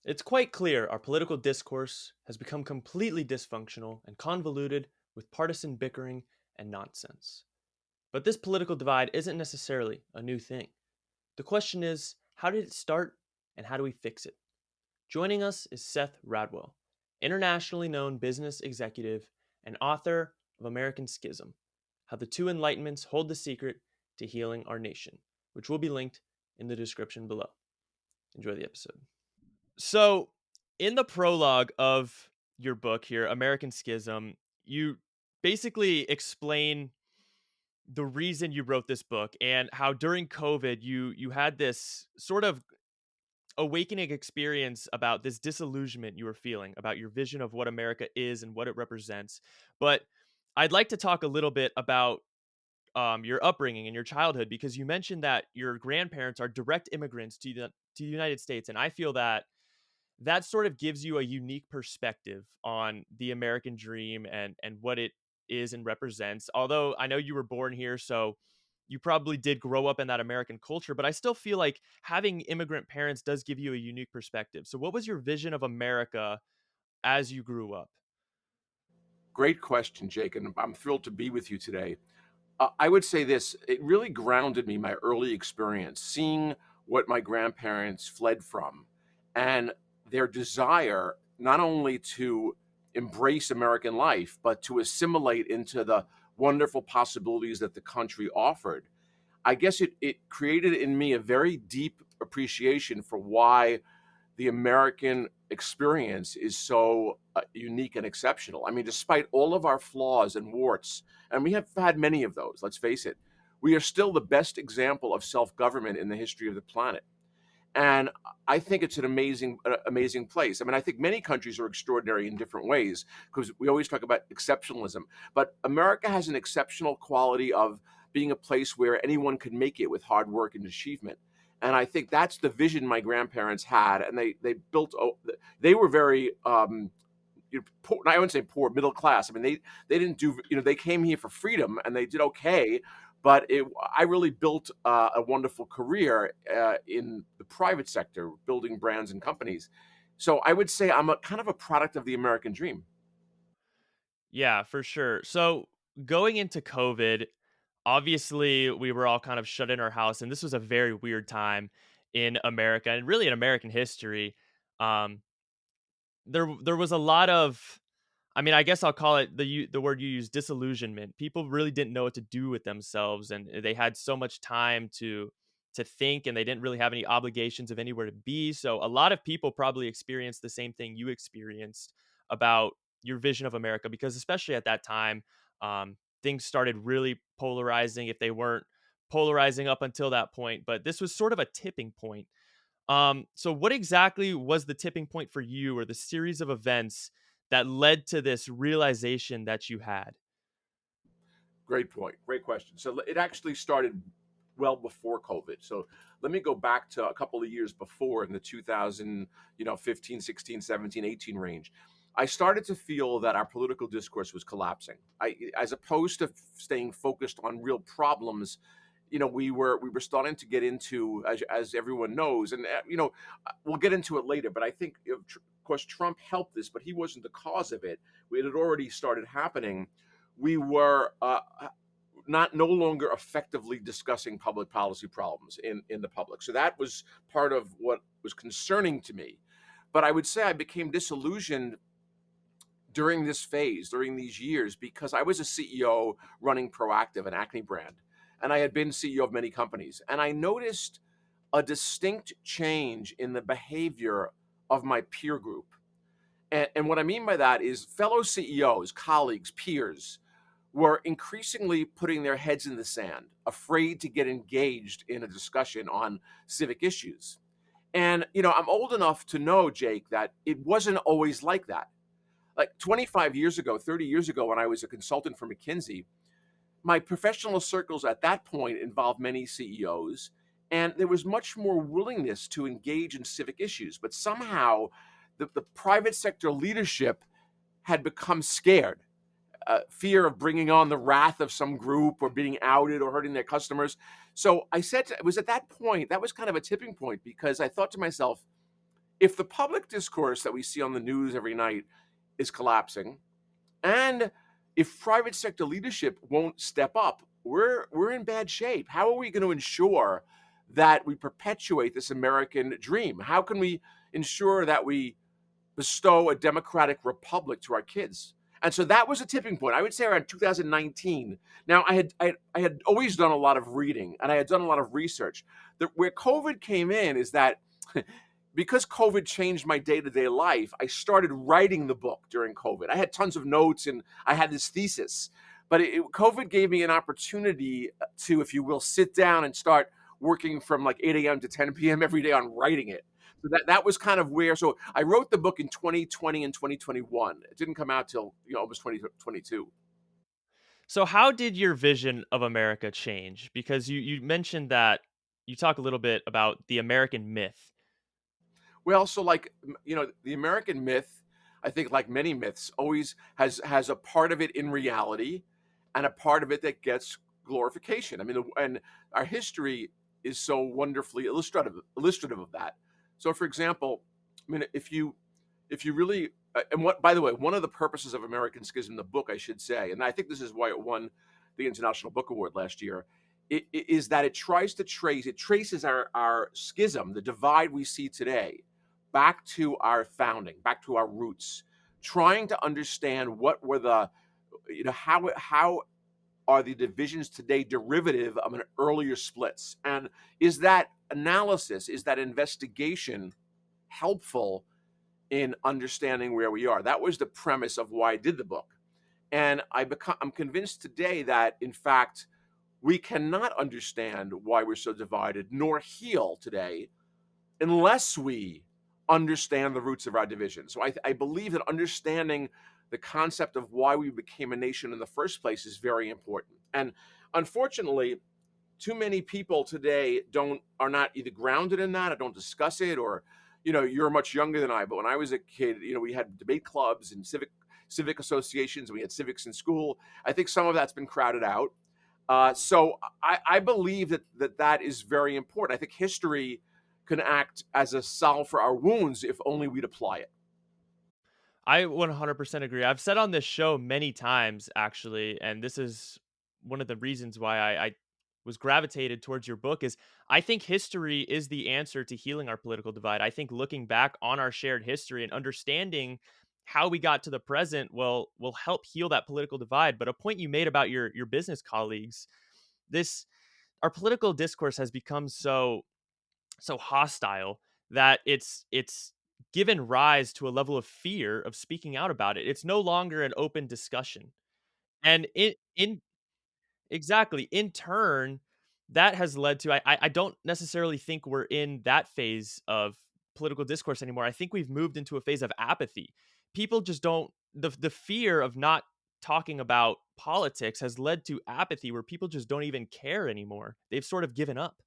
It's quite clear our political discourse has become completely dysfunctional and convoluted with partisan bickering and nonsense. But this political divide isn't necessarily a new thing. The question is, how did it start and how do we fix it? Joining us is Seth Radwell, internationally known business executive and author of American Schism: How the Two Enlightenments Hold the Secret to Healing Our Nation, which will be linked in the description below. Enjoy the episode. So, in the prologue of your book here, American Schism, you basically explain the reason you wrote this book and how during COVID you had this sort of awakening experience about this disillusionment you were feeling about your vision of what America is and what it represents. But I'd like to talk a little bit about your upbringing and your childhood, because you mentioned that your grandparents are direct immigrants to the United States, and I feel that that sort of gives you a unique perspective on the American dream and what it is and represents. Although I know you were born here, so you probably did grow up in that American culture, but I still feel like having immigrant parents does give you a unique perspective. So what was your vision of America as you grew up? Great question, Jake, and I'm thrilled to be with you today. I would say this: it really grounded me, my early experience, seeing what my grandparents fled from and their desire not only to embrace American life, but to assimilate into the wonderful possibilities that the country offered. I guess it created in me a very deep appreciation for why the American experience is so unique and exceptional. I mean, despite all of our flaws and warts, and we have had many of those, let's face it, we are still the best example of self government in the history of the planet. And I think it's an amazing place. I mean, I think many countries are extraordinary in different ways because we always talk about exceptionalism. But America has an exceptional quality of being a place where anyone can make it with hard work and achievement. And I think that's the vision my grandparents had, and they built. They were very poor, I wouldn't say poor, middle class. I mean, they didn't do, they came here for freedom and they did okay, but I really built a wonderful career in the private sector, building brands and companies. So I would say I'm a kind of a product of the American dream. Yeah, for sure. So going into COVID, obviously we were all kind of shut in our house, and this was a very weird time in America and really in American history. Um, there was a lot of, I mean, I guess I'll call it the word you use, disillusionment. People really didn't know what to do with themselves, and they had so much time to think, and they didn't really have any obligations of anywhere to be. So a lot of people probably experienced the same thing you experienced about your vision of America, because especially at that time, things started really polarizing if they weren't polarizing up until that point. But this was sort of a tipping point. So what exactly was the tipping point for you, or the series of events that led to this realization that you had? Great point. Great question. So it actually started well before COVID. So let me go back to a couple of years before, in the 2000, 15, 16, 17, 18 range. I started to feel that our political discourse was collapsing. As opposed to staying focused on real problems, we were starting to get into, as everyone knows, and we'll get into it later. But I think, of course, Trump helped this, but he wasn't the cause of it. It had already started happening. We were not no longer effectively discussing public policy problems in the public. So that was part of what was concerning to me. But I would say I became disillusioned during this phase, during these years, because I was a CEO running Proactive, an acne brand, and I had been CEO of many companies. And I noticed a distinct change in the behavior of my peer group. And what I mean by that is fellow CEOs, colleagues, peers were increasingly putting their heads in the sand, afraid to get engaged in a discussion on civic issues. And, I'm old enough to know, Jake, that it wasn't always like that. Like 25 years ago, 30 years ago, when I was a consultant for McKinsey, my professional circles at that point involved many CEOs, and there was much more willingness to engage in civic issues. But somehow the private sector leadership had become scared, fear of bringing on the wrath of some group or being outed or hurting their customers. So I said, it was at that point, that was kind of a tipping point, because I thought to myself, if the public discourse that we see on the news every night is collapsing, and if private sector leadership won't step up, we're in bad shape. How are we going to ensure that we perpetuate this American dream? How can we ensure that we bestow a democratic republic to our kids? And so that was a tipping point. I would say around 2019. Now, I had always done a lot of reading and I had done a lot of research. Where COVID came in is that because COVID changed my day-to-day life, I started writing the book during COVID. I had tons of notes and I had this thesis, but COVID gave me an opportunity to, if you will, sit down and start working from like 8 a.m. to 10 p.m. every day on writing it. So that was kind of where. So I wrote the book in 2020 and 2021. It didn't come out till almost 2022. So how did your vision of America change? Because you mentioned that you talk a little bit about the American myth. Well, so like the American myth, I think like many myths, always has a part of it in reality, and a part of it that gets glorification. I mean, and our history is so wonderfully illustrative of that. So, for example, I mean, if you really and what by the way, one of the purposes of American Schism, the book, I should say, and I think this is why it won the International Book Award last year, is that it traces our schism, the divide we see today, back to our founding, back to our roots, trying to understand what were the, how are the divisions today derivative of an earlier splits, and is that analysis, is that investigation helpful in understanding where we are? That was the premise of why I did the book, and I'm convinced today that in fact we cannot understand why we're so divided nor heal today unless we understand the roots of our division. So I believe that understanding the concept of why we became a nation in the first place is very important. And unfortunately, too many people today are not either grounded in that or don't discuss it, or you're much younger than I, but when I was a kid, we had debate clubs and civic associations, and we had civics in school. I think some of that's been crowded out. So I believe that is very important. I think history can act as a salve for our wounds if only we'd apply it. I 100% agree. I've said on this show many times, actually, and this is one of the reasons why I was gravitated towards your book is I think history is the answer to healing our political divide. I think looking back on our shared history and understanding how we got to the present will help heal that political divide. But a point you made about your business colleagues, this our political discourse has become so hostile that it's given rise to a level of fear of speaking out about it. It's no longer an open discussion. And it in exactly, in turn, that has led to I don't necessarily think we're in that phase of political discourse anymore. I think we've moved into a phase of apathy. People just don't the fear of not talking about politics has led to apathy where people just don't even care anymore. They've sort of given up.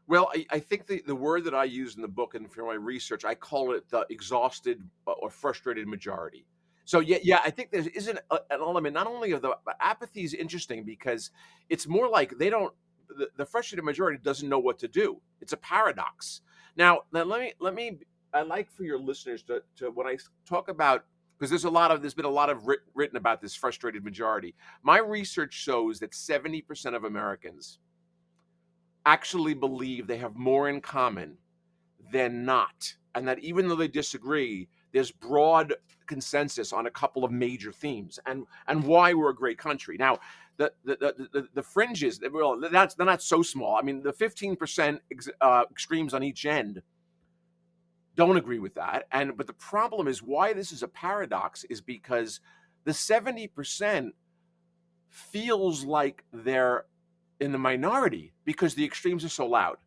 Well, I think the word that I use in the book and for my research, I call it the exhausted or frustrated majority. So yeah, I think there isn't an element not only of the but apathy is interesting because it's more like they don't the frustrated majority doesn't know what to do. It's a paradox. Now let me I like for your listeners to when I talk about, because there's been a lot of written about this frustrated majority. My research shows that 70% of Americans actually believe they have more in common than not. And that even though they disagree, there's broad consensus on a couple of major themes and why we're a great country. Now, the fringes, well, they're not so small. I mean, the 15% extremes on each end don't agree with that. But the problem is why this is a paradox is because the 70% feels like they're in the minority because the extremes are so loud.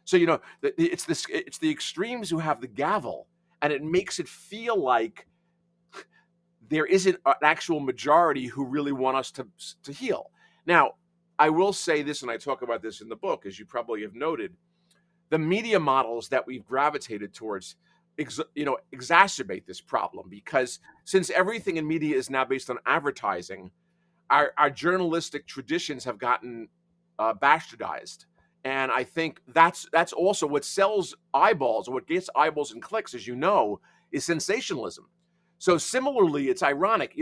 So it's the extremes who have the gavel, and it makes it feel like there isn't an actual majority who really want us to heal. Now, I will say this, and I talk about this in the book, as you probably have noted, the media models that we've gravitated towards exacerbate this problem, because since everything in media is now based on advertising, our journalistic traditions have gotten bastardized, And I think that's also what sells eyeballs, or what gets eyeballs and clicks, as you know, is sensationalism. So similarly, it's ironic,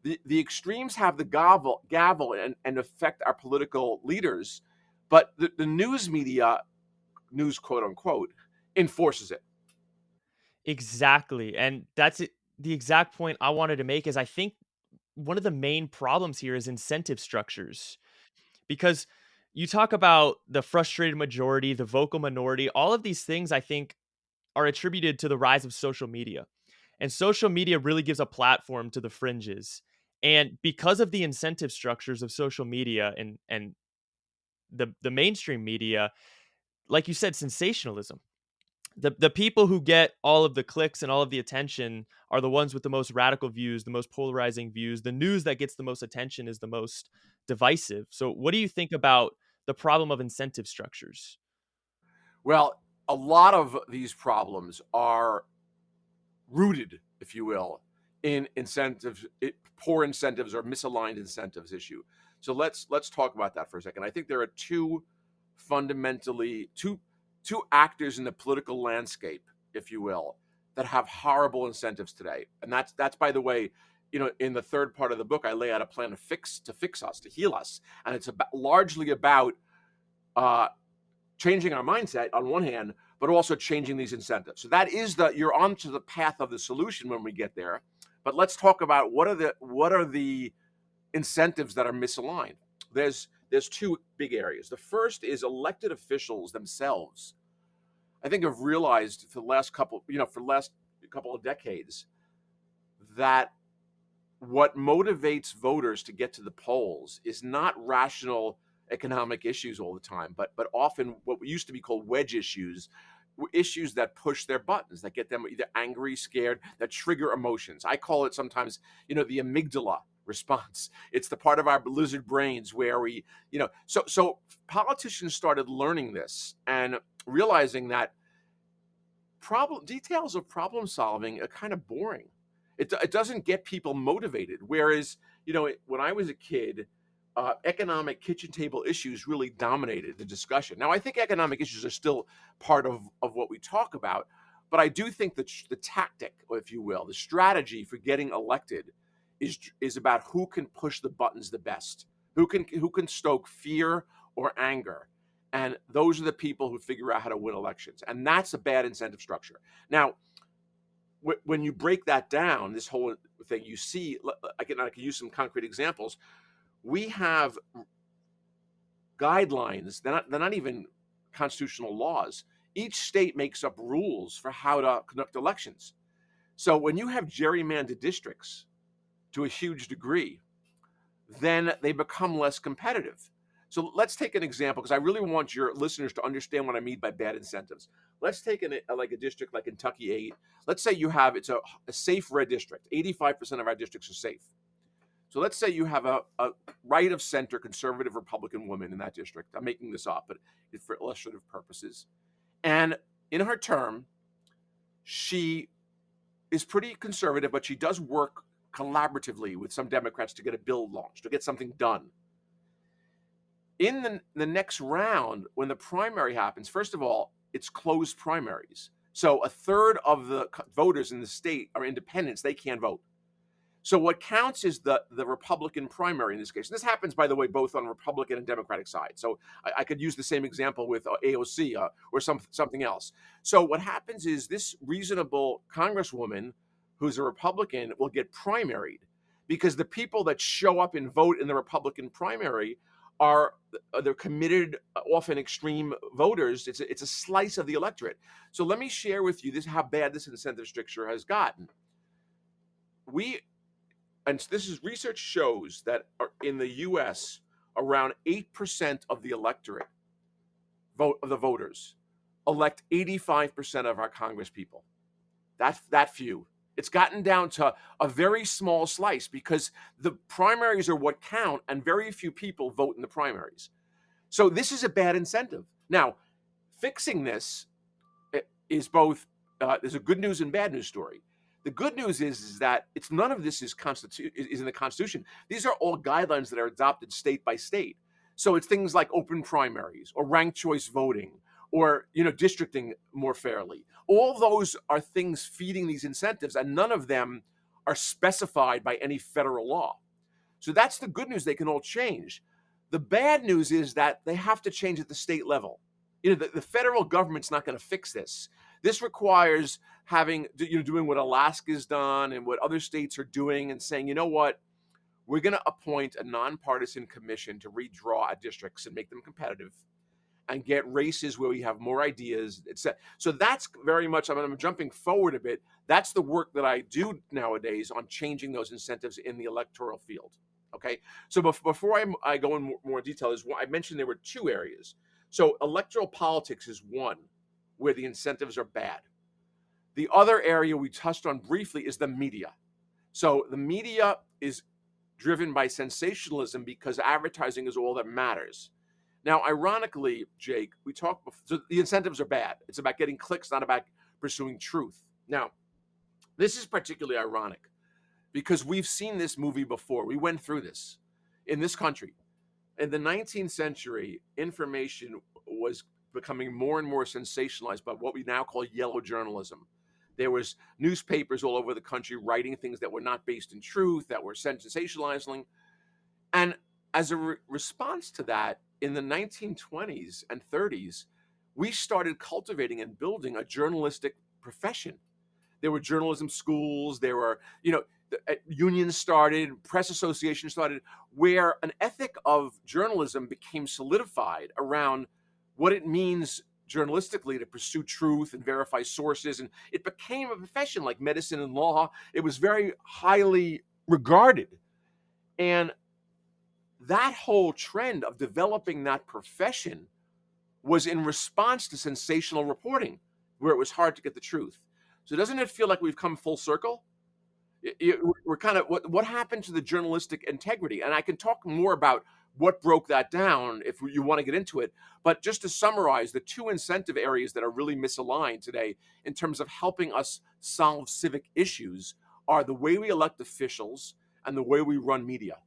the extremes have the gavel and affect our political leaders, but the news media, news quote unquote, enforces it. Exactly. And the exact point I wanted to make is I think one of the main problems here is incentive structures. Because you talk about the frustrated majority, the vocal minority, all of these things I think are attributed to the rise of social media. And social media really gives a platform to the fringes. And because of the incentive structures of social media and the mainstream media, like you said, sensationalism. The people who get all of the clicks and all of the attention are the ones with the most radical views, the most polarizing views. The news that gets the most attention is the most divisive. So what do you think about the problem of incentive structures? Well, a lot of these problems are rooted, if you will, in incentives, poor incentives or misaligned incentives issue. So let's talk about that for a second. I think there are fundamentally two actors in the political landscape, if you will, that have horrible incentives today. And that's by the way, in the third part of the book, I lay out a plan to fix us, to heal us, and it's largely about uh, changing our mindset on one hand, but also changing these incentives. So that is you're onto the path of the solution when we get there. But let's talk about what are the incentives that are misaligned. There's two big areas. The first is elected officials themselves. I think have realized for the last couple of decades that what motivates voters to get to the polls is not rational economic issues all the time, but often what used to be called wedge issues, issues that push their buttons, that get them either angry, scared, that trigger emotions. I call it sometimes, the amygdala response. It's the part of our lizard brains where so politicians started learning this and realizing that details of problem solving are kind of boring. It doesn't get people motivated. Whereas, when I was a kid, economic kitchen table issues really dominated the discussion. Now, I think economic issues are still part of what we talk about, but I do think that the tactic, or if you will, the strategy for getting elected is about who can push the buttons the best, who can stoke fear or anger, and those are the people who figure out how to win elections. And that's a bad incentive structure. Now, when you break that down, this whole thing, you see, I can use some concrete examples. We have guidelines, they're not even constitutional laws. Each state makes up rules for how to conduct elections. So when you have gerrymandered districts to a huge degree, then they become less competitive. So let's take an example, because I really want your listeners to understand what I mean by bad incentives. Let's take like a district like Kentucky 8. Let's say it's a safe red district. 85% of our districts are safe. So let's say you have a right of center conservative Republican woman in that district. I'm making this up, but it's for illustrative purposes. And in her term, she is pretty conservative, but she does work collaboratively with some Democrats to get a bill launched, to get something done. In the next round, when the primary happens, first of all, it's closed primaries. So a third of the voters in the state are independents. They can't vote. So what counts is the Republican primary in this case. And this happens, by the way, both on Republican and Democratic side. So I could use the same example with AOC or something else. So what happens is this reasonable congresswoman who's a Republican will get primaried, because the people that show up and vote in the Republican primary they're committed, often extreme voters. It's a slice of the electorate. So let me share with you how bad this incentive structure has gotten. Research shows that in the U.S., around 8% of the electorate of the voters elect 85% of our Congress people. That few. It's gotten down to a very small slice because the primaries are what count, and very few people vote in the primaries. So this is a bad incentive. Now, fixing this is both there's a good news and bad news story. The good news is that none of this is in the Constitution. These are all guidelines that are adopted state by state. So it's things like open primaries or ranked choice voting or districting more fairly. All those are things feeding these incentives, and none of them are specified by any federal law. So that's the good news. They can all change. The bad news is that they have to change at the state level. The federal government's not going to fix this. This requires doing what Alaska's done and what other states are doing and saying, you know what, we're going to appoint a nonpartisan commission to redraw our districts and make them competitive and get races where we have more ideas, etc. So that's very much, I'm jumping forward a bit. That's the work that I do nowadays on changing those incentives in the electoral field. Okay. So before I go in more detail, I mentioned there were two areas. So electoral politics is one where the incentives are bad. The other area we touched on briefly is the media. So the media is driven by sensationalism because advertising is all that matters. Now, ironically, Jake, we talked before, so the incentives are bad. It's about getting clicks, not about pursuing truth. Now, this is particularly ironic because we've seen this movie before. We went through this in this country. In the 19th century, information was becoming more and more sensationalized by what we now call yellow journalism. There was newspapers all over the country writing things that were not based in truth, that were sensationalizing. And as a response to that, in the 1920s and 30s, we started cultivating and building a journalistic profession. There were journalism schools, there were, unions started, press associations started, where an ethic of journalism became solidified around what it means journalistically to pursue truth and verify sources. And it became a profession like medicine and law. It was very highly regarded. And that whole trend of developing that profession was in response to sensational reporting, where it was hard to get the truth. So doesn't it feel like we've come full circle? We're kind of what happened to the journalistic integrity, and I can talk more about what broke that down if you want to get into it. But just to summarize, the two incentive areas that are really misaligned today in terms of helping us solve civic issues are the way we elect officials and the way we run media.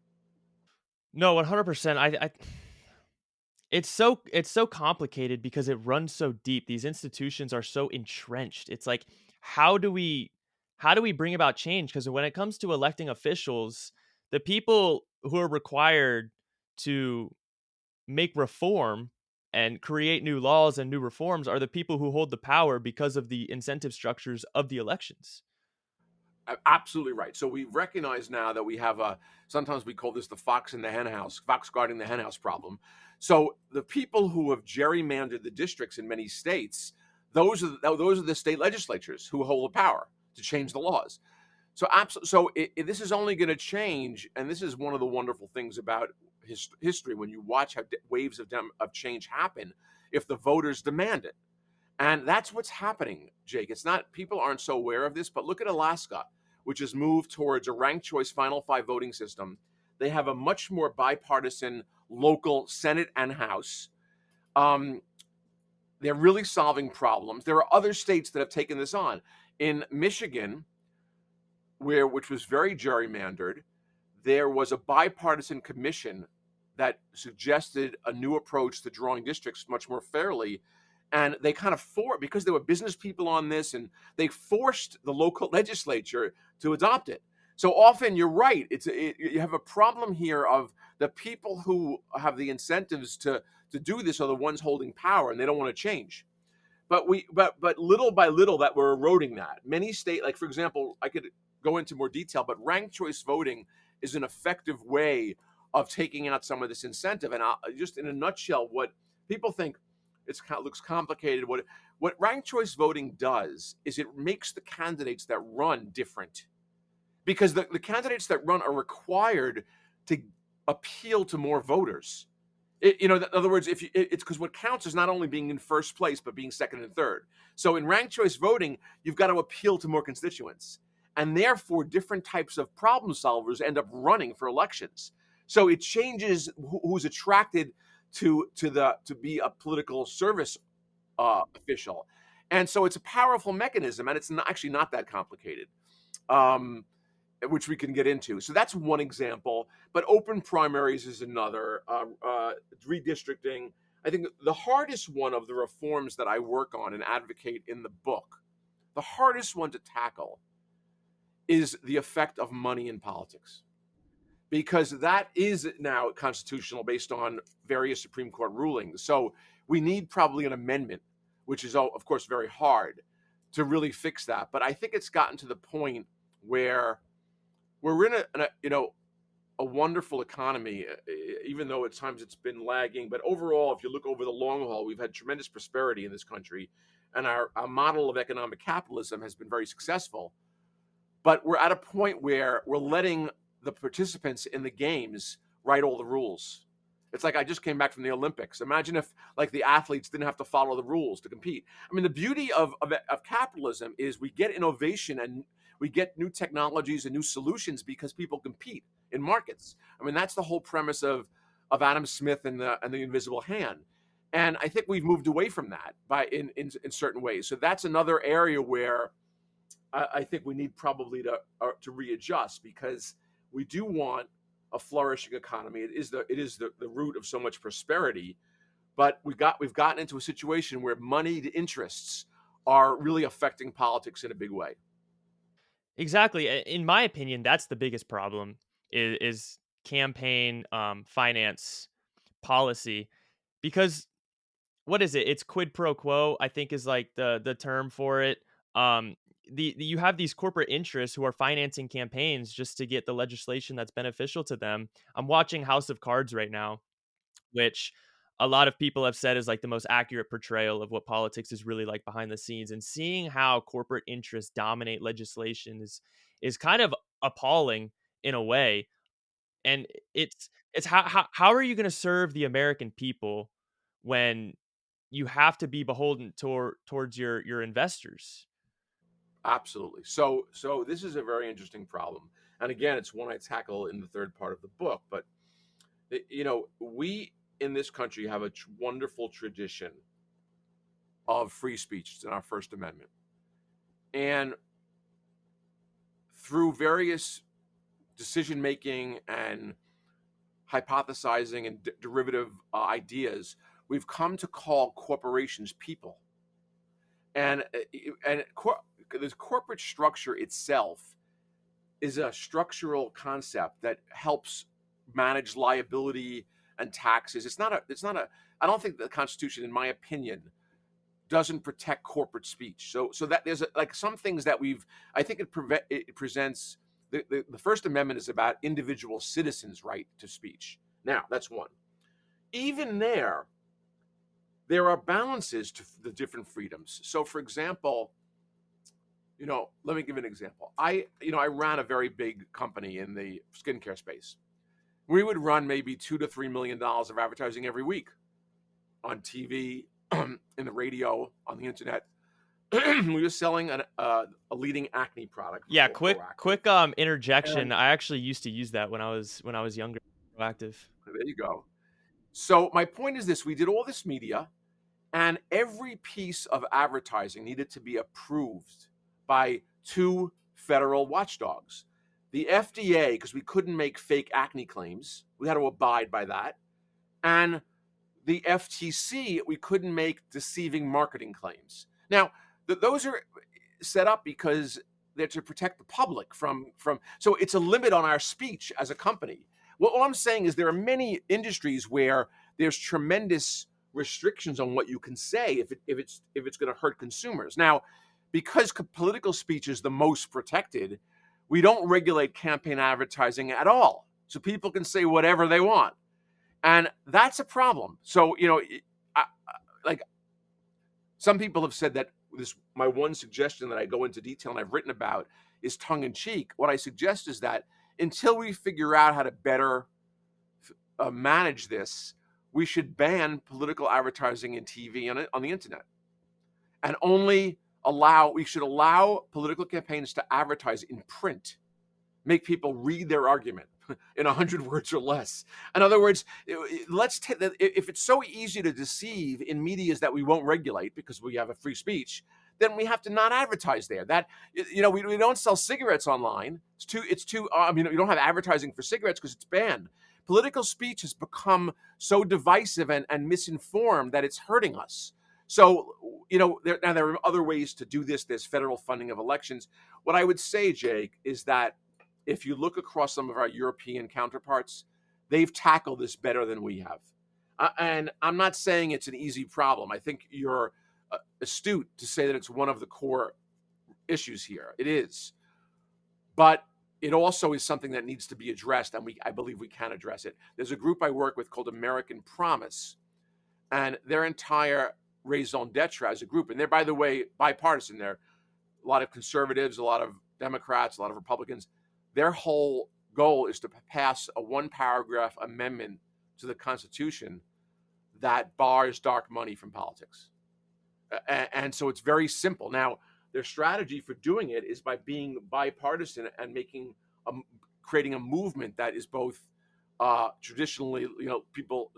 No, 100%. It's so complicated because it runs so deep. These institutions are so entrenched. It's like, how do we how do we bring about change? Because when it comes to electing officials, the people who are required to make reform and create new laws and new reforms are the people who hold the power because of the incentive structures of the elections. Absolutely right. So we recognize now that we have sometimes we call this the fox in the hen house, fox guarding the hen house problem. So the people who have gerrymandered the districts in many states, those are the state legislatures who hold the power to change the laws. So this is only going to change, and this is one of the wonderful things about history when you watch how waves of change happen if the voters demand it. And that's what's happening, Jake. It's not, people aren't so aware of this, but look at Alaska, which has moved towards a ranked choice final five voting system. They have a much more bipartisan local Senate and House. Um, they're really solving problems. There are other states that have taken this on. In Michigan, which was very gerrymandered, there was a bipartisan commission that suggested a new approach to drawing districts much more fairly. And they kind of because there were business people on this, and they forced the local legislature to adopt it. So often you're right. You have a problem here of the people who have the incentives to do this are the ones holding power, and they don't want to change. But little by little that we're eroding that. Many state, like for example, I could go into more detail, but ranked choice voting is an effective way of taking out some of this incentive. And just in a nutshell, what people think looks complicated. What ranked choice voting does is it makes the candidates that run different, because the candidates that run are required to appeal to more voters. In other words, it's because what counts is not only being in first place, but being second and third. So in ranked choice voting, you've got to appeal to more constituents. And therefore, different types of problem solvers end up running for elections. So it changes who's attracted to be a political service official. And so it's a powerful mechanism, and it's actually not that complicated. Um, which we can get into. So that's one example. But open primaries is another. Redistricting. I think the hardest one of the reforms that I work on and advocate in the book, the hardest one to tackle is the effect of money in politics, because that is now constitutional based on various Supreme Court rulings. So we need probably an amendment, which is, of course, very hard to really fix that. But I think it's gotten to the point where we're in a wonderful economy, even though at times it's been lagging. But overall, if you look over the long haul, we've had tremendous prosperity in this country, and our model of economic capitalism has been very successful. But we're at a point where we're letting the participants in the games write all the rules. It's like I just came back from the Olympics. Imagine if, like, the athletes didn't have to follow the rules to compete. I mean, the beauty of capitalism is we get innovation and we get new technologies and new solutions because people compete in markets. I mean, that's the whole premise of Adam Smith and the invisible hand. And I think we've moved away from that in certain ways. So that's another area where I think we need probably to readjust, because we do want a flourishing economy. It is the root of so much prosperity, but we've gotten into a situation where moneyed interests are really affecting politics in a big way. Exactly. In my opinion, that's the biggest problem is campaign finance policy, because what is it? It's quid pro quo, I think, is like the term for it. Um, you have these corporate interests who are financing campaigns just to get the legislation that's beneficial to them. I'm watching House of Cards right now, which a lot of people have said is like the most accurate portrayal of what politics is really like behind the scenes. And seeing how corporate interests dominate legislation is kind of appalling in a way. And it's how are you going to serve the American people when you have to be beholden towards your investors? Absolutely. So this is a very interesting problem, and again, it's one I tackle in the third part of the book. But we in this country have a wonderful tradition of free speech. It's in our First Amendment, and through various decision making and hypothesizing and derivative ideas, we've come to call corporations people. And this corporate structure itself is a structural concept that helps manage liability and taxes. I don't think the Constitution, in my opinion, doesn't protect corporate speech. So that there's like some things that I think it presents. The First Amendment is about individual citizens' right to speech. Now, that's one. Even there are balances to the different freedoms. So, for example, let me give an example. I ran a very big company in the skincare space. We would run maybe $2 to $3 million of advertising every week on TV, in the radio, on the internet. We were selling a leading acne product Yeah, called Proactive. quick interjection. And I actually used to use that when I was younger. Proactive. there you go. So my point is this: we did all this media, and every piece of advertising needed to be approved by two federal watchdogs. The FDA, because we couldn't make fake acne claims, we had to abide by that. And the FTC, we couldn't make deceiving marketing claims. Now, those are set up because they're to protect the public from. So it's a limit on our speech as a company. Well, all I'm saying is there are many industries where there's tremendous restrictions on what you can say if it's going to hurt consumers. Now, because political speech is the most protected, we don't regulate campaign advertising at all, so people can say whatever they want, and that's a problem. So like some people have said that my one suggestion that I go into detail and I've written about is tongue in cheek. What I suggest is that until we figure out how to better manage this, we should ban political advertising in TV and on the internet, and we should allow political campaigns to advertise in print, make people read their argument in 100 words or less. In other words, if it's so easy to deceive in medias that we won't regulate because we have a free speech, then we have to not advertise there. That, we don't sell cigarettes online. It's too. You don't have advertising for cigarettes because it's banned. Political speech has become so divisive and misinformed that it's hurting us. So, there are other ways to do this. There's federal funding of elections. What I would say, Jake, is that if you look across some of our European counterparts, they've tackled this better than we have. And I'm not saying it's an easy problem. I think you're astute to say that it's one of the core issues here. It is. But it also is something that needs to be addressed, and I believe we can address it. There's a group I work with called American Promise, and their entire raison d'etre as a group, and they're, by the way, bipartisan. They're a lot of conservatives, a lot of Democrats, a lot of Republicans. Their whole goal is to pass a one-paragraph amendment to the Constitution that bars dark money from politics. And so it's very simple. Now, their strategy for doing it is by being bipartisan and creating a movement that is both traditionally, people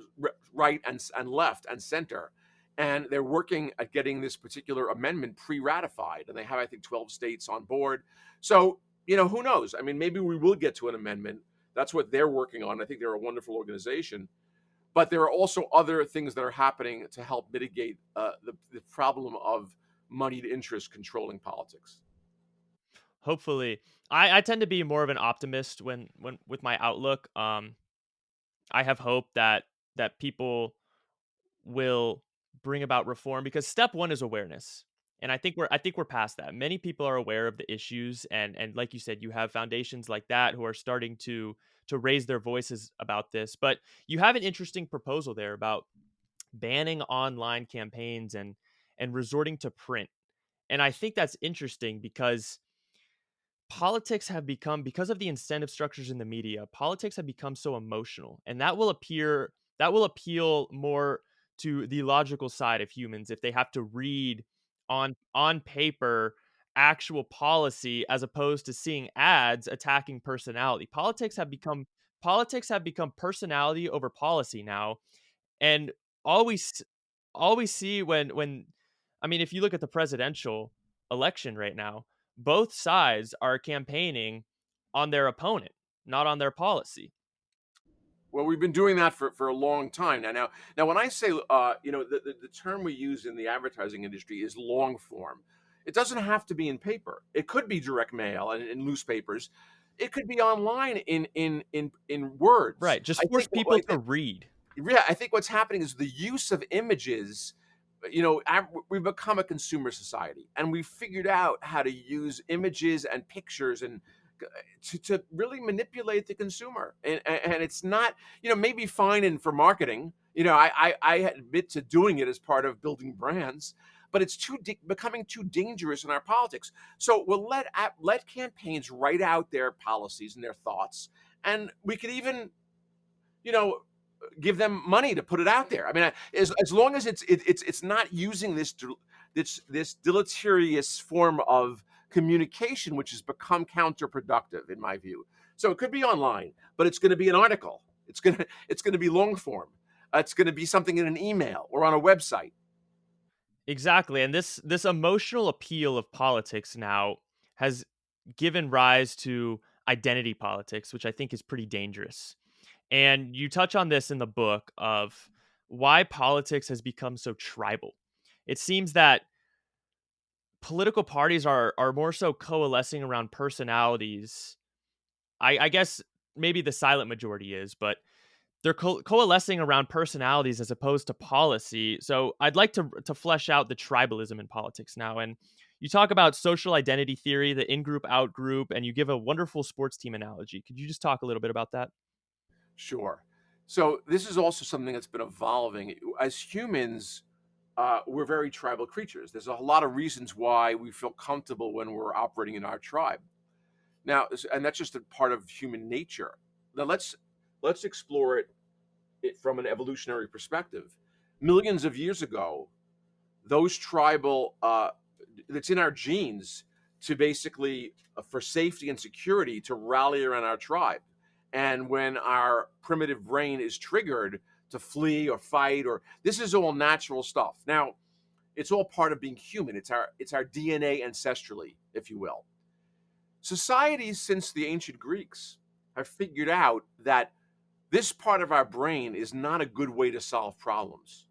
right and left and center. And they're working at getting this particular amendment pre-ratified, and they have, I think, 12 states on board. So, who knows? I mean, maybe we will get to an amendment. That's what they're working on. I think they're a wonderful organization. But there are also other things that are happening to help mitigate the problem of moneyed interest controlling politics. Hopefully, I tend to be more of an optimist when with my outlook. I have hope that people will bring about reform, because step one is awareness. And I think we're past that. Many people are aware of the issues, and like you said, you have foundations like that who are starting to raise their voices about this. But you have an interesting proposal there about banning online campaigns and resorting to print. And I think that's interesting because politics have become, because of the incentive structures in the media, politics have become so emotional, and that will appeal more to the logical side of humans if they have to read on paper actual policy as opposed to seeing ads attacking personality. Politics have become personality over policy now. And always always see when I mean, if you look at the presidential election right now, both sides are campaigning on their opponent, not on their policy. Well, we've been doing that for a long time now. Now, when I say, the term we use in the advertising industry is long form. It doesn't have to be in paper. It could be direct mail and in newspapers. It could be online in words. Right, just I force think people to read. Yeah, I think what's happening is the use of images. We've become a consumer society, and we've figured out how to use images and pictures and to really manipulate the consumer. And it's not, maybe fine and for marketing. I admit to doing it as part of building brands, but it's becoming too dangerous in our politics. So we'll let campaigns write out their policies and their thoughts, and we could even, you know, give them money to put it out there. I mean, as long as it's not using this deleterious form of communication, which has become counterproductive in my view. So it could be online, but it's going to be an article. It's going to be long form. It's going to be something in an email or on a website. Exactly. And this emotional appeal of politics now has given rise to identity politics, which I think is pretty dangerous. And you touch on this in the book of why politics has become so tribal. It seems that political parties are more so coalescing around personalities. I guess maybe the silent majority is, but they're coalescing around personalities as opposed to policy. So I'd like to flesh out the tribalism in politics now. And you talk about social identity theory, the in group, out group, and you give a wonderful sports team analogy. Could you just talk a little bit about that? Sure. So this is also something that's been evolving. As humans, we're very tribal creatures. There's a lot of reasons why we feel comfortable when we're operating in our tribe. Now, and that's just a part of human nature. Now let's explore it from an evolutionary perspective. Millions of years ago, those tribal that's in our genes to basically for safety and security to rally around our tribe. And when our primitive brain is triggered to flee or fight, or this is all natural stuff. Now, It's all part of being human. It's our DNA ancestrally, if you will. Societies since the ancient Greeks have figured out that this part of our brain is not a good way to solve problems.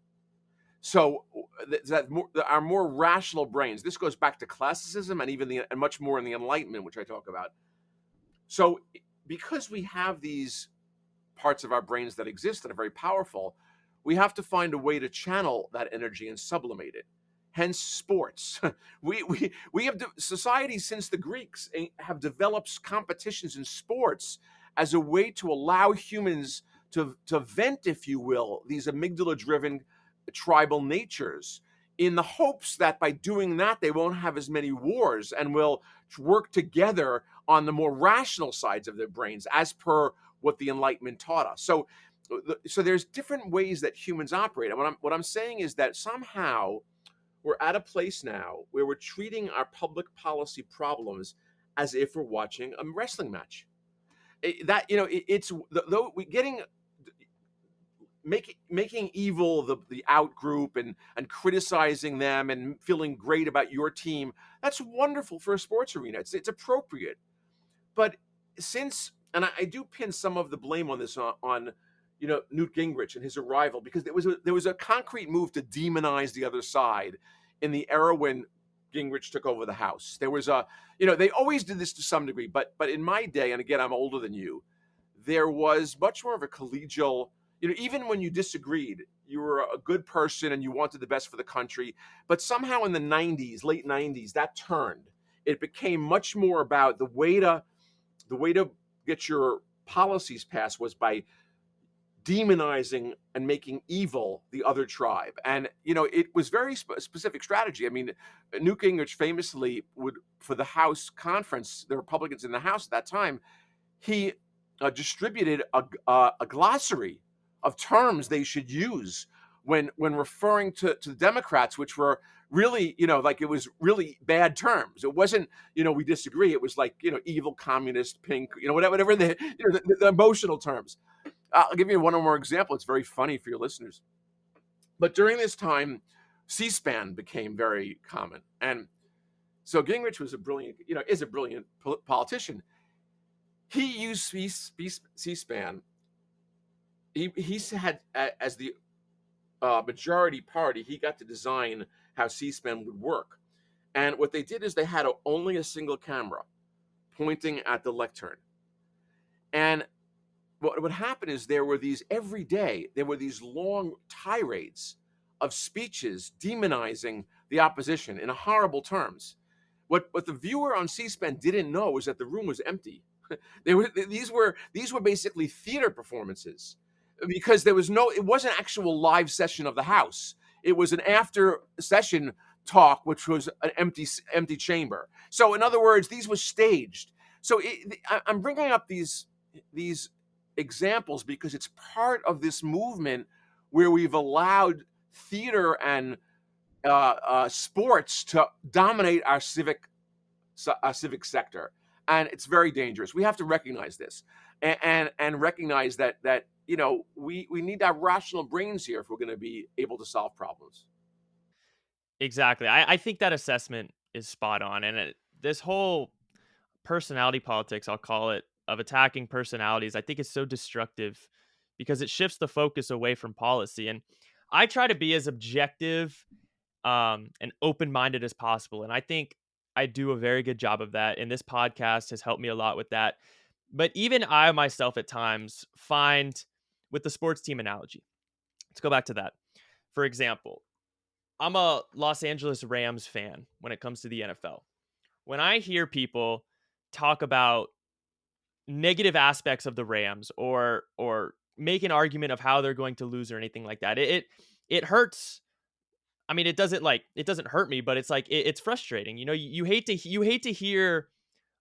So our more rational brains. This goes back to classicism and and much more in the Enlightenment, which I talk about. So because we have these parts of our brains that exist and are very powerful, we have to find a way to channel that energy and sublimate it. Hence, sports. We have societies since the Greeks have developed competitions in sports as a way to allow humans to vent, if you will, these amygdala-driven tribal natures, in the hopes that by doing that they won't have as many wars and will work together on the more rational sides of their brains, as per what the Enlightenment taught us. So there's different ways that humans operate. And what I'm saying is that somehow we're at a place now where we're treating our public policy problems as if we're watching a wrestling match. It's though we getting making evil the out group and criticizing them and feeling great about your team. That's wonderful for a sports arena. It's appropriate. But since, and I do pin some of the blame on this on Newt Gingrich and his arrival, because there was a concrete move to demonize the other side in the era when Gingrich took over the House. There was they always did this to some degree, but in my day, and again I'm older than you, there was much more of a collegial. Even when you disagreed, you were a good person and you wanted the best for the country. But somehow in the '90s, late '90s, that turned. It became much more about the way to get your policies passed was by demonizing and making evil the other tribe. And it was very specific strategy. I mean, Newt Gingrich famously would, for the House conference, the Republicans in the House at that time, he distributed a glossary of terms they should use when referring to the Democrats, which were really, like, it was really bad terms. It wasn't, we disagree. It was like, evil, communist, pink, whatever the emotional terms. I'll give you one more example. It's very funny for your listeners. But during this time, C-SPAN became very common, and so Gingrich was is a brilliant politician. He used C-SPAN. He had, as the majority party, he got to design how C-SPAN would work. And what they did is they had only a single camera pointing at the lectern. And what would happen is every day, there were these long tirades of speeches demonizing the opposition in horrible terms. What the viewer on C-SPAN didn't know was that the room was empty. These were basically theater performances, because it wasn't an actual live session of the House. It was an after session talk, which was an empty chamber. So in other words, these were staged. So I'm bringing up these examples because it's part of this movement where we've allowed theater and sports to dominate our civic sector, and it's very dangerous. We have to recognize this, and recognize that we need to have rational brains here if we're going to be able to solve problems. Exactly. I think that assessment is spot on. And this whole personality politics, I'll call it, of attacking personalities, I think is so destructive because it shifts the focus away from policy. And I try to be as objective and open minded as possible. And I think I do a very good job of that. And this podcast has helped me a lot with that. But even I myself at times find, with the sports team analogy, let's go back to that. For example, I'm a Los Angeles Rams fan when it comes to the NFL. When I hear people talk about negative aspects of the Rams or make an argument of how they're going to lose or anything like that, it hurts. I mean, it doesn't hurt me, but it's like it's frustrating. You hate to hear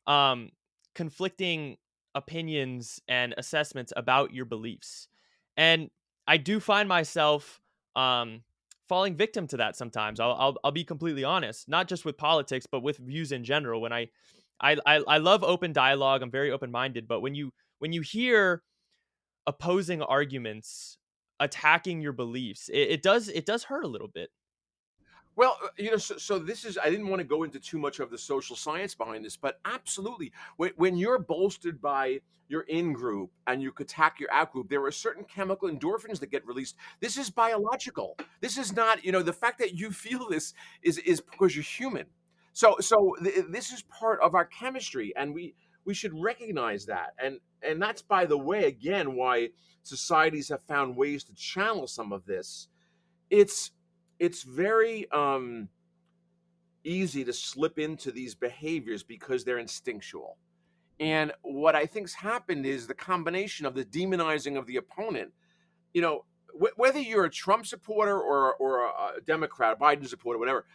um conflicting opinions and assessments about your beliefs. And I do find myself um falling victim to that sometimes. I'll be completely honest, not just with politics, but with views in general. When I love open dialogue, I'm very open-minded, but when you hear opposing arguments attacking your beliefs, it does hurt a little bit. Well, so this is, I didn't want to go into too much of the social science behind this, but absolutely. When you're bolstered by your in group and you attack your out group, there are certain chemical endorphins that get released. This is biological. This is not, the fact that you feel this is because you're human. This is part of our chemistry, and we should recognize that. And that's, by the way, again, why societies have found ways to channel some of this. It's very easy to slip into these behaviors because they're instinctual. And what I think's happened is the combination of the demonizing of the opponent. Whether you're a Trump supporter or a Democrat, Biden supporter, whatever,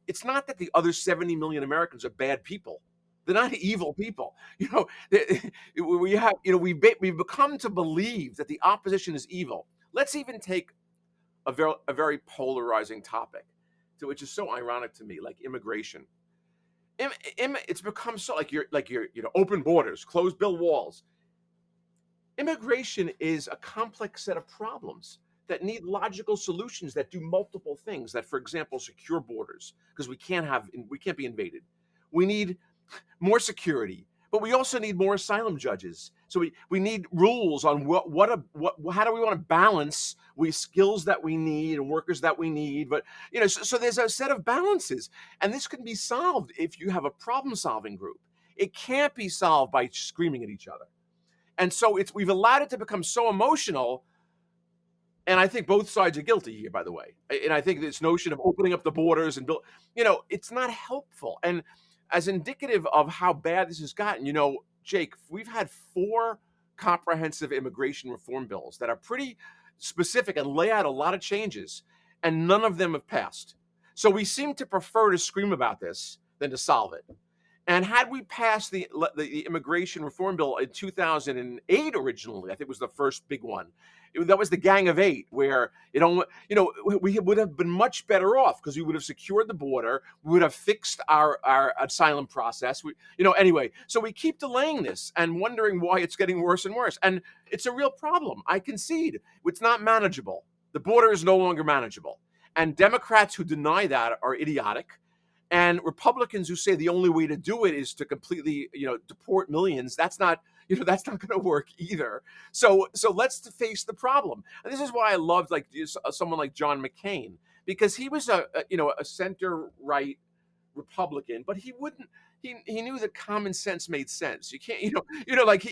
it's not that the other 70 million Americans are bad people. They're not evil people. We have, we've become to believe that the opposition is evil. Let's even take a very polarizing topic, which is so ironic to me, like immigration. It's become so like you're open borders, closed bill walls. Immigration is a complex set of problems that need logical solutions that do multiple things. That, for example, secure borders, because we can't be invaded. We need more security, but we also need more asylum judges. So we need rules on how do we want to balance we skills that we need and workers that we need. But so there's a set of balances, and this can be solved if you have a problem solving group. It can't be solved by screaming at each other. And so we've allowed it to become so emotional. And I think both sides are guilty here, by the way. And I think this notion of opening up the borders and it's not helpful. And as indicative of how bad this has gotten, Jake, we've had 4 comprehensive immigration reform bills that are pretty specific and lay out a lot of changes, and none of them have passed. So we seem to prefer to scream about this than to solve it. And had we passed the immigration reform bill in 2008 originally, I think was the first big one. That was the Gang of Eight, where we would have been much better off because we would have secured the border, we would have fixed our asylum process. Anyway. So we keep delaying this and wondering why it's getting worse and worse. And it's a real problem. I concede it's not manageable. The border is no longer manageable, and Democrats who deny that are idiotic. And Republicans who say the only way to do it is to completely, deport millions, that's not going to work either. So let's face the problem. And this is why I loved someone like John McCain, because he was a center right Republican, but he knew that common sense made sense. You can't, like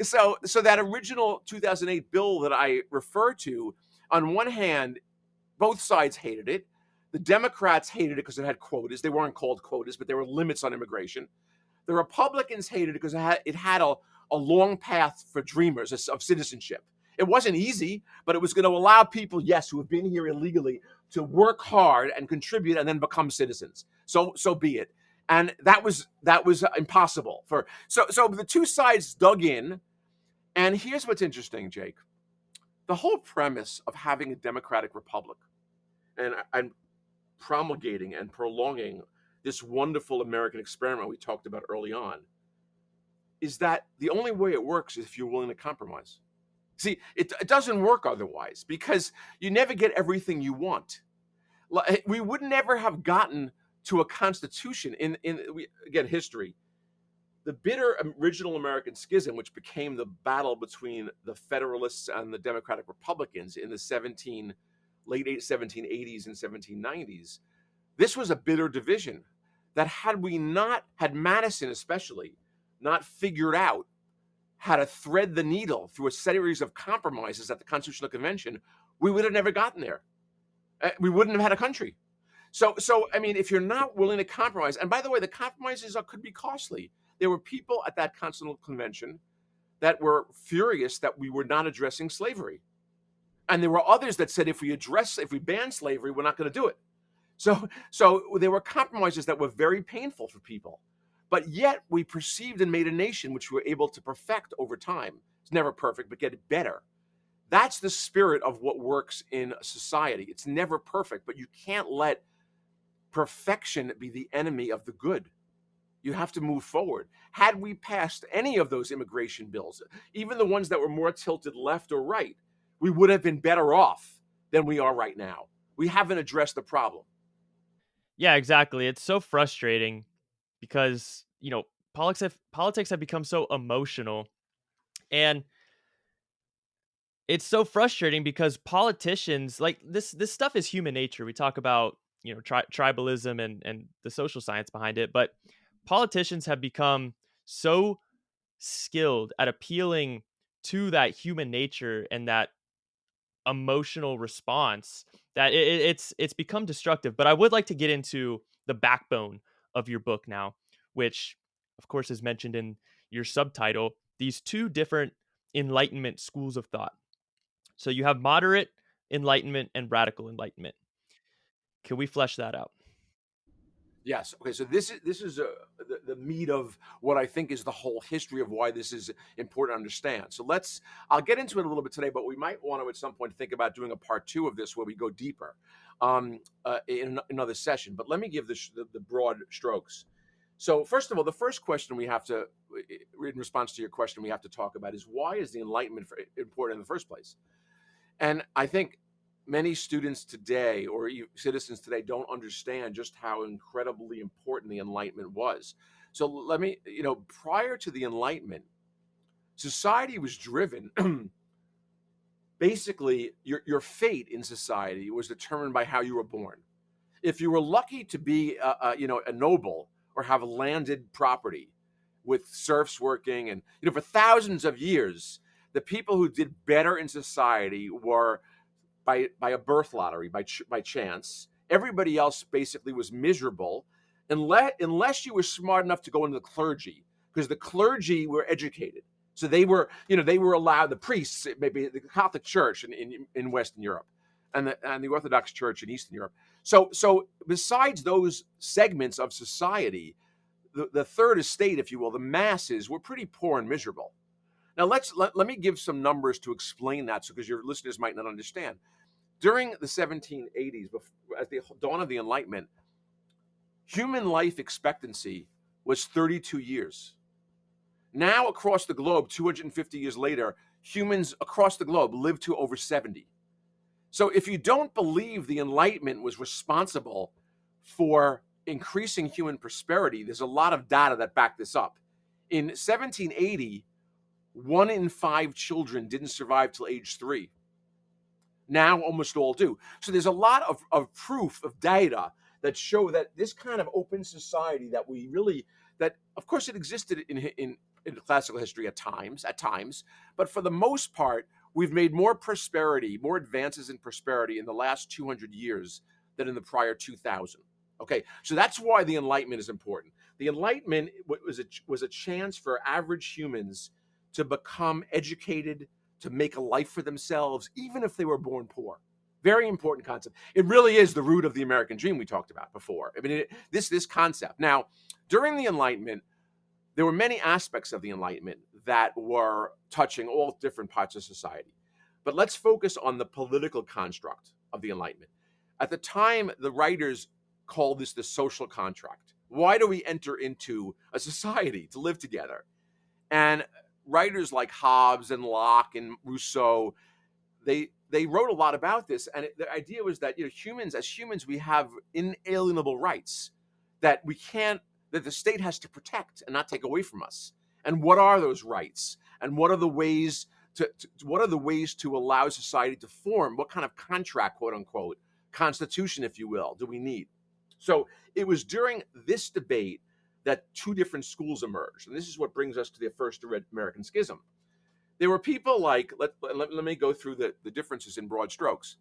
so that original 2008 bill that I refer to, on one hand, both sides hated it. The Democrats hated it because it had quotas. They weren't called quotas, but there were limits on immigration. The Republicans hated it because it had a long path for dreamers of citizenship. It wasn't easy, but it was going to allow people, yes, who have been here illegally, to work hard and contribute and then become citizens. So be it. And that was impossible so the two sides dug in. And here's what's interesting, Jake. The whole premise of having a democratic republic and promulgating and prolonging this wonderful American experiment we talked about early on is that the only way it works is if you're willing to compromise. See, it doesn't work otherwise, because you never get everything you want. We would never have gotten to a constitution again, history. The bitter original American Schism, which became the battle between the Federalists and the Democratic Republicans in the late 1780s and 1790s, this was a bitter division that had Madison especially not figured out how to thread the needle through a series of compromises at the Constitutional Convention, we would have never gotten there. We wouldn't have had a country. So I mean, if you're not willing to compromise, and by the way, the compromises could be costly. There were people at that Constitutional Convention that were furious that we were not addressing slavery. And there were others that said if we ban slavery, we're not going to do it. So there were compromises that were very painful for people. But yet we perceived and made a nation which we were able to perfect over time. It's never perfect, but get better. That's the spirit of what works in a society. It's never perfect, but you can't let perfection be the enemy of the good. You have to move forward. Had we passed any of those immigration bills, even the ones that were more tilted left or right, we would have been better off than we are right now. We haven't addressed the problem. Yeah, exactly. It's so frustrating because, politics have become so emotional, and it's so frustrating because politicians, like, this stuff is human nature. We talk about, tribalism and the social science behind it, but politicians have become so skilled at appealing to that human nature and that emotional response that it's become destructive. But I would like to get into the backbone of your book now, which of course is mentioned in your subtitle, these two different enlightenment schools of thought. So you have moderate enlightenment and radical enlightenment. Can we flesh that out? Yes. Okay. So this is the meat of what I think is the whole history of why this is important to understand. So I'll get into it a little bit today, but we might want to at some point think about doing a part two of this where we go deeper in another session. But let me give the broad strokes. So first of all, the first question we have to, in response to your question, we have to talk about is why is the Enlightenment important in the first place? And I think many students today or citizens today don't understand just how incredibly important the Enlightenment was. So let me, prior to the Enlightenment, society was driven. Basically, your fate in society was determined by how you were born. If you were lucky to be, a noble or have landed property with serfs working, and for thousands of years, the people who did better in society were by a birth lottery, by chance. Everybody else basically was miserable, unless you were smart enough to go into the clergy, because the clergy were educated. So they were allowed, the priests, maybe the Catholic Church in Western Europe, and the Orthodox Church in Eastern Europe. So besides those segments of society, the third estate, if you will, the masses were pretty poor and miserable. Now let me give some numbers to explain that, so because your listeners might not understand. During the 1780s, at the dawn of the Enlightenment, human life expectancy was 32 years. Now, across the globe, 250 years later, humans across the globe live to over 70. So, if you don't believe the Enlightenment was responsible for increasing human prosperity, there's a lot of data that back this up. In 1780, 1 in 5 children didn't survive till age 3. Now almost all do. So there's a lot of proof, of data that show that this kind of open society that of course it existed in classical history at times, but for the most part, we've made more prosperity, more advances in prosperity in the last 200 years than in the prior 2000. Okay, so that's why the Enlightenment is important. The Enlightenment was a chance for average humans to become educated, to make a life for themselves, even if they were born poor. Very important concept. It really is the root of the American dream we talked about before. I mean, this concept. Now, during the Enlightenment, there were many aspects of the Enlightenment that were touching all different parts of society. But let's focus on the political construct of the Enlightenment. At the time, the writers called this the social contract. Why do we enter into a society to live together? And writers like Hobbes and Locke and Rousseau, they wrote a lot about this, and the idea was that humans, we have inalienable rights that the state has to protect and not take away from us. And what are those rights? And what are the ways to allow society to form? What kind of contract, quote unquote, constitution, if you will, do we need? So it was during this debate that two different schools emerged. And this is what brings us to the first American Schism. There were people like, let me go through the differences in broad strokes.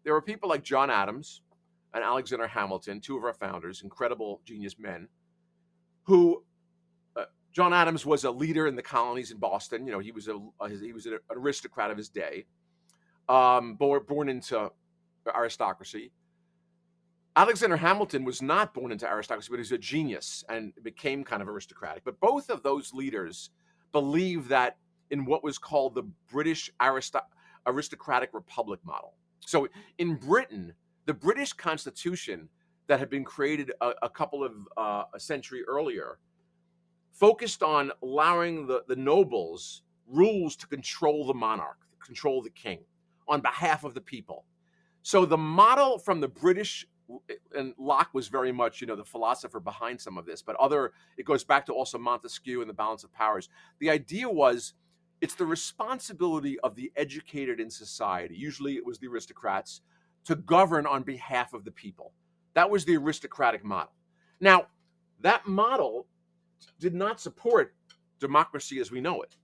There were people like John Adams and Alexander Hamilton, two of our founders, incredible genius men, who John Adams was a leader in the colonies in Boston. He was an aristocrat of his day, born into aristocracy. Alexander Hamilton was not born into aristocracy, but he was a genius and became kind of aristocratic. But both of those leaders believed that in what was called the British aristocratic republic model. So in Britain, the British Constitution that had been created a couple of a century earlier focused on allowing the nobles rules to control the monarch, control the king on behalf of the people. So the model from the British and Locke was very much, the philosopher behind some of this, but it goes back to also Montesquieu and the balance of powers. The idea was it's the responsibility of the educated in society, usually it was the aristocrats, to govern on behalf of the people. That was the aristocratic model. Now, that model did not support democracy as we know it.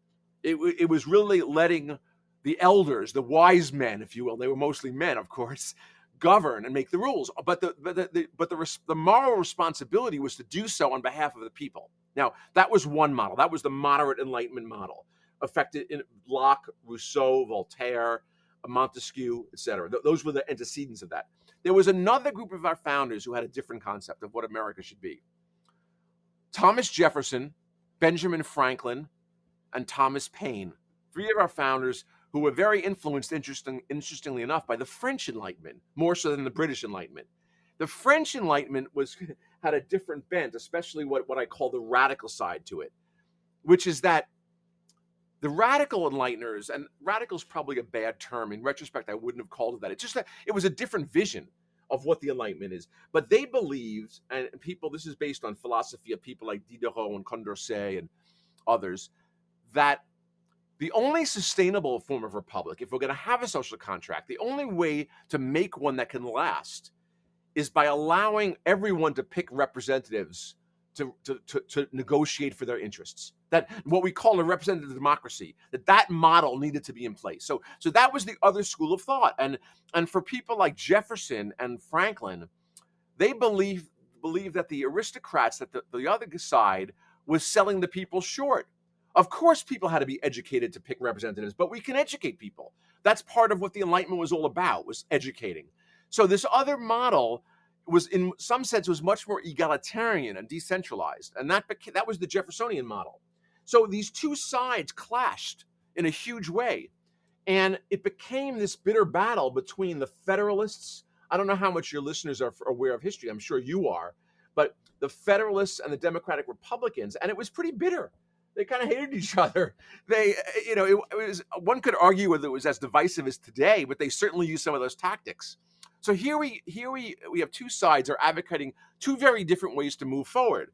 It was really letting the elders, the wise men, if you will, they were mostly men, of course, govern and make the rules. But the moral responsibility was to do so on behalf of the people. Now, that was one model. That was the moderate Enlightenment model, affected in Locke, Rousseau, Voltaire, Montesquieu, etc. Those were the antecedents of that. There was another group of our founders who had a different concept of what America should be. Thomas Jefferson, Benjamin Franklin, and Thomas Paine, three of our founders who were very influenced, interestingly enough, by the French Enlightenment, more so than the British Enlightenment. The French Enlightenment had a different bent, especially what I call the radical side to it, which is that the radical enlighteners, and radical is probably a bad term. In retrospect, I wouldn't have called it that. It's just that it was a different vision of what the Enlightenment is. But they believed, and this is based on philosophy of people like Diderot and Condorcet and others, that the only sustainable form of republic, if we're going to have a social contract, the only way to make one that can last is by allowing everyone to pick representatives to negotiate for their interests. That what we call a representative democracy, that model needed to be in place. So that was the other school of thought. And for people like Jefferson and Franklin, they believed that the aristocrats, that the other side was selling the people short. Of course, people had to be educated to pick representatives, but we can educate people. That's part of what the Enlightenment was all about, was educating. So this other model was, in some sense, was much more egalitarian and decentralized, and that was the Jeffersonian model. So these two sides clashed in a huge way, and it became this bitter battle between the Federalists. I don't know how much your listeners are aware of history. I'm sure you are, but the Federalists and the Democratic Republicans, and it was pretty bitter. They kind of hated each other. They, it was, one could argue whether it was as divisive as today, but they certainly used some of those tactics. So here we have two sides are advocating two very different ways to move forward.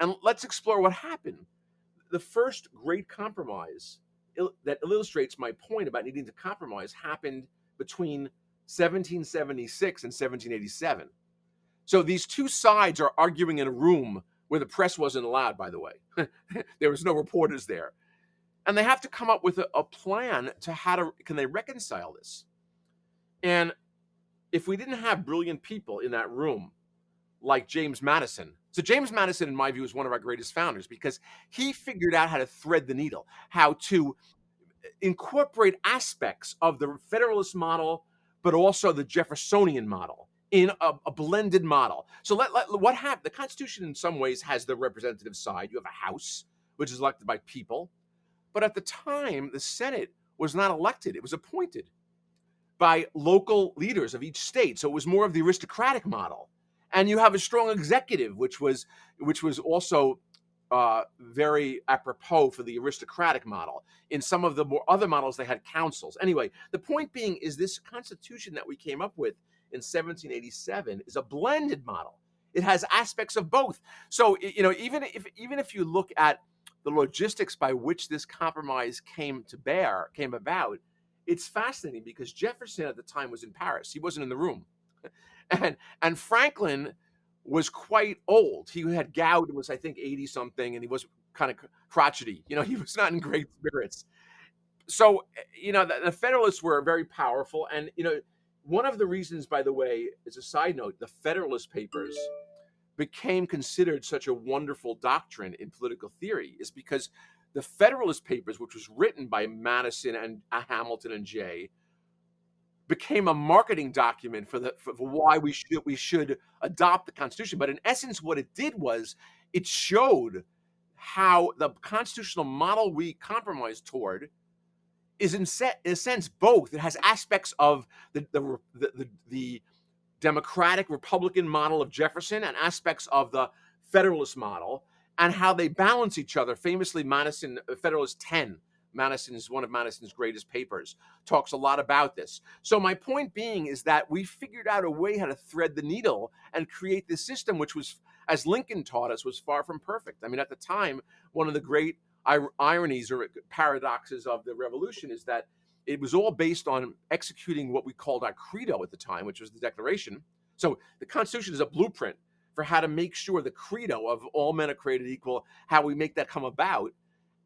And let's explore what happened. The first great compromise that illustrates my point about needing to compromise happened between 1776 and 1787. So these two sides are arguing in a room where the press wasn't allowed, by the way. There was no reporters there. And they have to come up with a plan to can they reconcile this? And if we didn't have brilliant people in that room, like James Madison. So James Madison, in my view, is one of our greatest founders because he figured out how to thread the needle, how to incorporate aspects of the Federalist model, but also the Jeffersonian model in a blended model. So what happened? The Constitution, in some ways, has the representative side. You have a House, which is elected by people. But at the time, the Senate was not elected. It was appointed by local leaders of each state. So it was more of the aristocratic model. And you have a strong executive, which was also very apropos for the aristocratic model. In some of the other models, they had councils. Anyway, the point being is this Constitution that we came up with in 1787 is a blended model. It has aspects of both. So even if you look at the logistics by which this compromise came about, it's fascinating because Jefferson at the time was in Paris. He wasn't in the room. And Franklin was quite old. He had gout and was, I think, 80 something, and he was kind of crotchety. He was not in great spirits. So, the Federalists were very powerful. And, one of the reasons, by the way, as a side note, the Federalist Papers became considered such a wonderful doctrine in political theory is because the Federalist Papers, which was written by Madison and Hamilton and Jay, became a marketing document for why we should adopt the Constitution. But in essence, what it did was it showed how the constitutional model we compromised toward is in a sense both. It has aspects of the democratic Republican model of Jefferson and aspects of the Federalist model, and how they balance each other. Famously, Madison, Federalist 10, Madison's one of Madison's greatest papers, talks a lot about this. So my point being is that we figured out a way how to thread the needle and create this system, which was, as Lincoln taught us, was far from perfect. I mean, at the time, one of the great ironies or paradoxes of the revolution is that it was all based on executing what we called our credo at the time, which was the Declaration. So the Constitution is a blueprint for how to make sure the credo of all men are created equal, how we make that come about.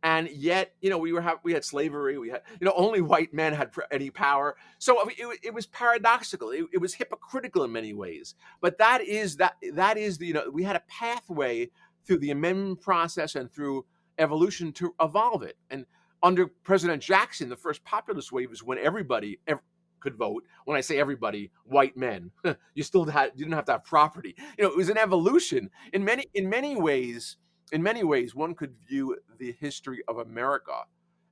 And yet, we had slavery, we had, only white men had any power. So I mean, it was paradoxical, it was hypocritical in many ways. But that is we had a pathway through the amendment process and through evolution to evolve it. And under President Jackson, the first populist wave is when everybody could vote. When I say everybody, white men. You didn't have to have property. It was an evolution in many ways. One could view the history of America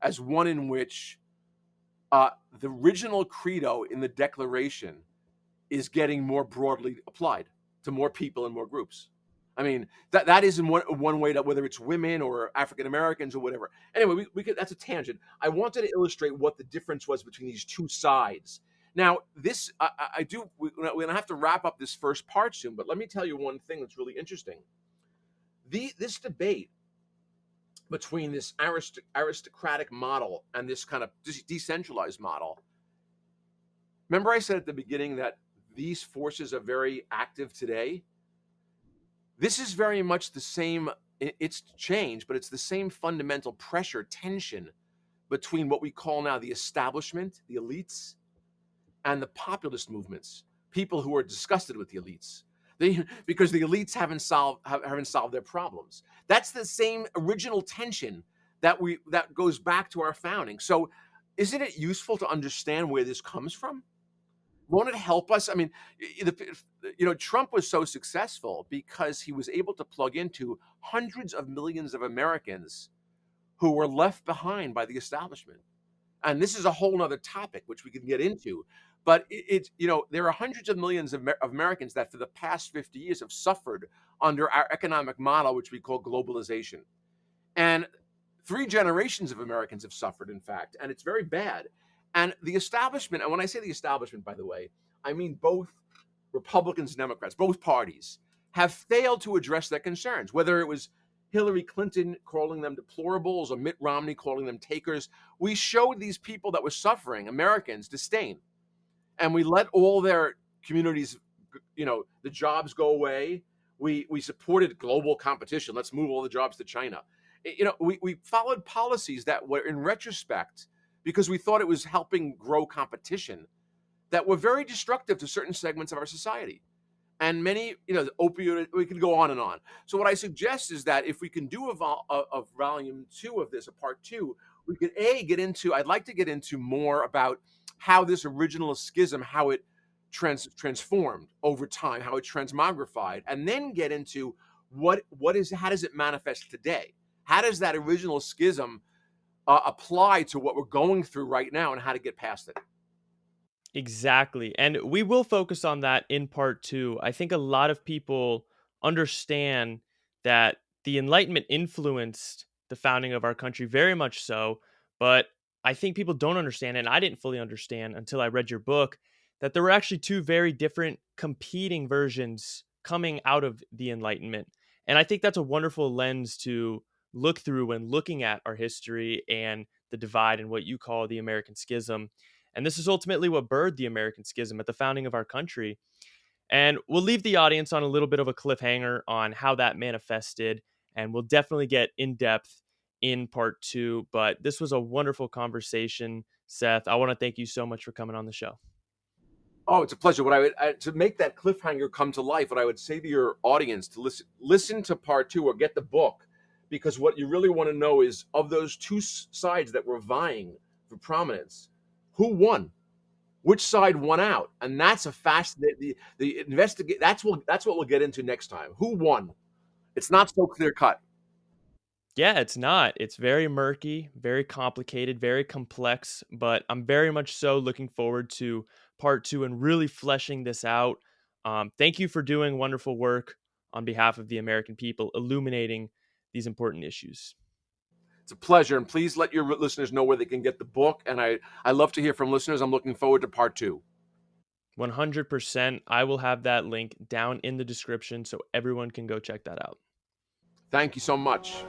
as one in which the original credo in the Declaration is getting more broadly applied to more people and more groups. I mean, that is in one way, that whether it's women or African Americans or whatever. Anyway, we could, that's a tangent. I wanted to illustrate what the difference was between these two sides. Now, this I do. We're going to have to wrap up this first part soon, but let me tell you one thing that's really interesting. This debate between this aristocratic model and this kind of decentralized model. Remember, I said at the beginning that these forces are very active today. This is very much the same. It's changed, but it's the same fundamental pressure, tension between what we call now the establishment, the elites, and the populist movements, people who are disgusted with the elites. Because the elites haven't solved their problems. That's the same original tension that goes back to our founding. So isn't it useful to understand where this comes from? Won't it help us? I mean, Trump was so successful because he was able to plug into hundreds of millions of Americans who were left behind by the establishment. And this is a whole nother topic which we can get into. But there are hundreds of millions of Americans that for the past 50 years have suffered under our economic model, which we call globalization. And 3 generations of Americans have suffered, in fact, and it's very bad. And the establishment, and when I say the establishment, by the way, I mean both Republicans and Democrats, both parties, have failed to address their concerns, whether it was Hillary Clinton calling them deplorables or Mitt Romney calling them takers. We showed these people that were suffering, Americans, disdain. And we let all their communities, the jobs go away. We supported global competition. Let's move all the jobs to China. We followed policies that were, in retrospect, because we thought it was helping grow competition, that were very destructive to certain segments of our society. And many, the opioid, we can go on and on. So what I suggest is that if we can do a volume 2 of this, a part 2, we could I'd like to get into more about how this original schism, how it transformed over time, how it transmogrified, and then get into how does it manifest today? How does that original schism apply to what we're going through right now, and how to get past it? Exactly. And we will focus on that in part 2. I think a lot of people understand that the Enlightenment influenced the founding of our country very much so, but I think people don't understand, and I didn't fully understand until I read your book, that there were actually two very different competing versions coming out of the Enlightenment. And I think that's a wonderful lens to look through when looking at our history and the divide and what you call the American Schism. And this is ultimately what birthed the American Schism at the founding of our country. And we'll leave the audience on a little bit of a cliffhanger on how that manifested. And we'll definitely get in depth in part 2. But this was a wonderful conversation, Seth. I want to thank you so much for coming on the show. Oh, it's a pleasure. What to make that cliffhanger come to life, what I would say to your audience to listen to part 2 or get the book, because what you really want to know is, of those two sides that were vying for prominence, who won? Which side won out? And that's a fascinating. The investigate. That's what we'll get into next time. Who won? It's not so clear cut. Yeah, it's not. It's very murky, very complicated, very complex, but I'm very much so looking forward to part 2 and really fleshing this out. Thank you for doing wonderful work on behalf of the American people, illuminating these important issues. It's a pleasure. And please let your listeners know where they can get the book. And I love to hear from listeners. I'm looking forward to part 2. 100%. I will have that link down in the description so everyone can go check that out. Thank you so much.